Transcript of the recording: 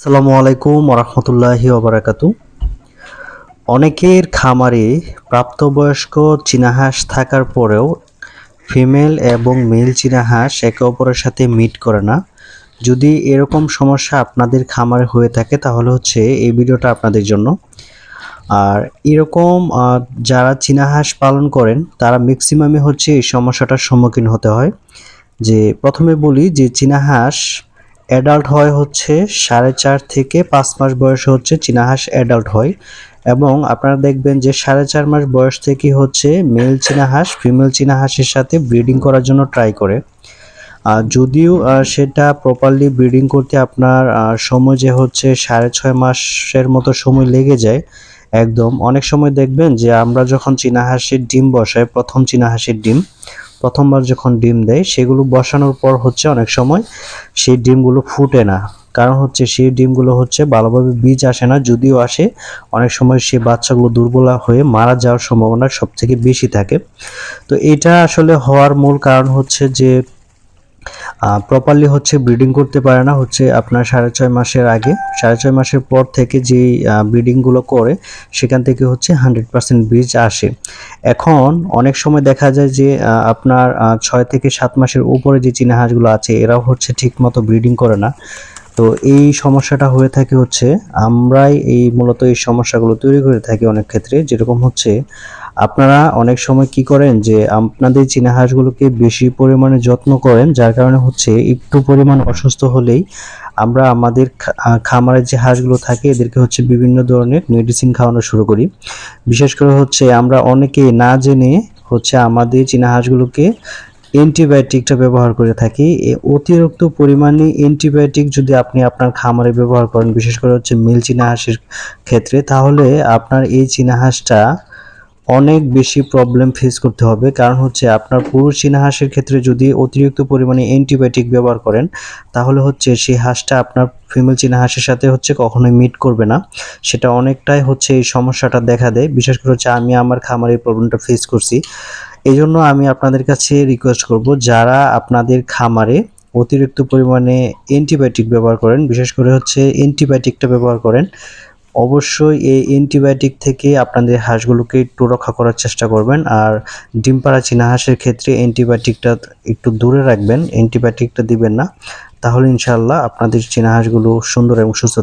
আসসালামু আলাইকুম ওরহমতুল্লাহি ওবারাকাতু। অনেকের খামারে প্রাপ্তবয়স্ক চীনা হাঁস থাকার পরেও ফিমেল এবং মেল চীনা হাঁস একে অপরের সাথে মিট করে না। যদি এরকম সমস্যা আপনাদের খামারে হয়ে থাকে তাহলে হচ্ছে এই ভিডিওটা আপনাদের জন্য। আর এরকম যারা চীনা হাঁস পালন করেন তারা ম্যাক্সিমামই হচ্ছে এই সমস্যাটার সম্মুখীন হতে হয়। যে প্রথমে বলি যে চীনা হাঁস অ্যাডাল্ট হয় হচ্ছে 4.5 থেকে 5 মাস বয়সে হচ্ছে চীনা হাঁস অ্যাডাল্ট হয়, এবং আপনারা দেখবেন যে 4.5 মাস বয়স থেকে হচ্ছে মেল চীনা হাঁস ফিমেল চীনা হাঁসের সাথে ব্রিডিং করার জন্য ট্রাই করে। যদিও সেটা প্রপারলি ব্রিডিং করতে আপনার সময় যে হচ্ছে 6.5 মাসের মতো সময় লেগে যায়। একদম অনেক সময় দেখবেন যে আমরা যখন চীনা হাঁসের ডিম বসাই, প্রথম চীনা হাঁসের ডিম প্রথমবার যখন ডিম দেয় সেগুলো বসানোর পর হচ্ছে অনেক সময় সেই ডিমগুলো ফুটে না। কারণ হচ্ছে সেই ডিমগুলো হচ্ছে ভালোভাবে বীজ আসে না, যদিও আসে অনেক সময় সেই বাচ্চাগুলো দুর্বল হয়ে মারা যাওয়ার সম্ভাবনা সবথেকে বেশি থাকে। তো এটা আসলে হওয়ার মূল কারণ হচ্ছে যে প্রপারলি হচ্ছে ব্রিডিং করতে পারে না। হচ্ছে আপনার 6.5 মাসের আগে, 6.5 মাসের পর থেকে যে ব্রিডিংগুলো করে সেখান থেকে হচ্ছে 100% বীজ আসে। এখন অনেক সময় দেখা যায় যে আপনার 6 থেকে 7 মাসের উপরে যে চীনা হাঁসগুলো আছে এরাও হচ্ছে ঠিকমতো ব্রিডিং করে না। তো এই সমস্যাটা হয়ে থাকে হচ্ছে আমরাই মূলত এই সমস্যাগুলো তৈরি করে থাকি অনেক ক্ষেত্রে। যেরকম হচ্ছে আপনারা অনেক সময় কি করেন যে আপনাদের চীনা হাঁসগুলোকে বেশি পরিমাণে যত্ন করেন, যার কারণে হচ্ছে একটু পরিমাণ অসুস্থ হলেই আমরা আমাদের খামারের যে হাঁসগুলো থাকে এদেরকে হচ্ছে বিভিন্ন ধরনের মেডিসিন খাওয়ানো শুরু করি। বিশেষ করে হচ্ছে আমরা অনেকে না জেনে হচ্ছে আমাদের চীনা হাঁসগুলোকে অ্যান্টিবায়োটিকটা ব্যবহার করে থাকি। অতিরিক্ত পরিমাণে অ্যান্টিবায়োটিক যদি আপনি আপনার খামারে ব্যবহার করেন, বিশেষ করে হচ্ছে মেল চীনা হাঁসের ক্ষেত্রে, তাহলে আপনার এই চীনা হাঁসটা অনেক বেশি প্রবলেম ফেস করতে হবে। কারণ হচ্ছে আপনার পুরুষ চীনা হাঁসের ক্ষেত্রে যদি অতিরিক্ত পরিমাণে অ্যান্টিবায়োটিক ব্যবহার করেন তাহলে হচ্ছে সেই হাঁসটা আপনার ফিমেল চীনা হাঁসের সাথে হচ্ছে কখনোই মিট করবে না। সেটা অনেকটাই হচ্ছে এই সমস্যাটা দেখা দেয়। বিশেষ করে হচ্ছে আমি আমার খামারে এই প্রবলেমটা ফেস করছি। এই জন্য আমি আপনাদের কাছে রিকোয়েস্ট করব, যারা আপনাদের খামারে অতিরিক্ত পরিমাণে অ্যান্টিবায়োটিক ব্যবহার করেন, বিশেষ করে হচ্ছে অ্যান্টিবায়োটিকটা ব্যবহার করেন, অবশ্যই এই অ্যান্টিবায়োটিক থেকে আপনাদের হাঁসগুলোকে একটু রক্ষা করার চেষ্টা করবেন। আর ডিম পাড়া চীনা হাঁসের ক্ষেত্রে অ্যান্টিবায়োটিকটা একটু দূরে রাখবেন, অ্যান্টিবায়োটিকটা দিবেন না। তাহলে ইনশাআল্লাহ আপনাদের চীনা হাঁসগুলো সুন্দর এবং সুস্থ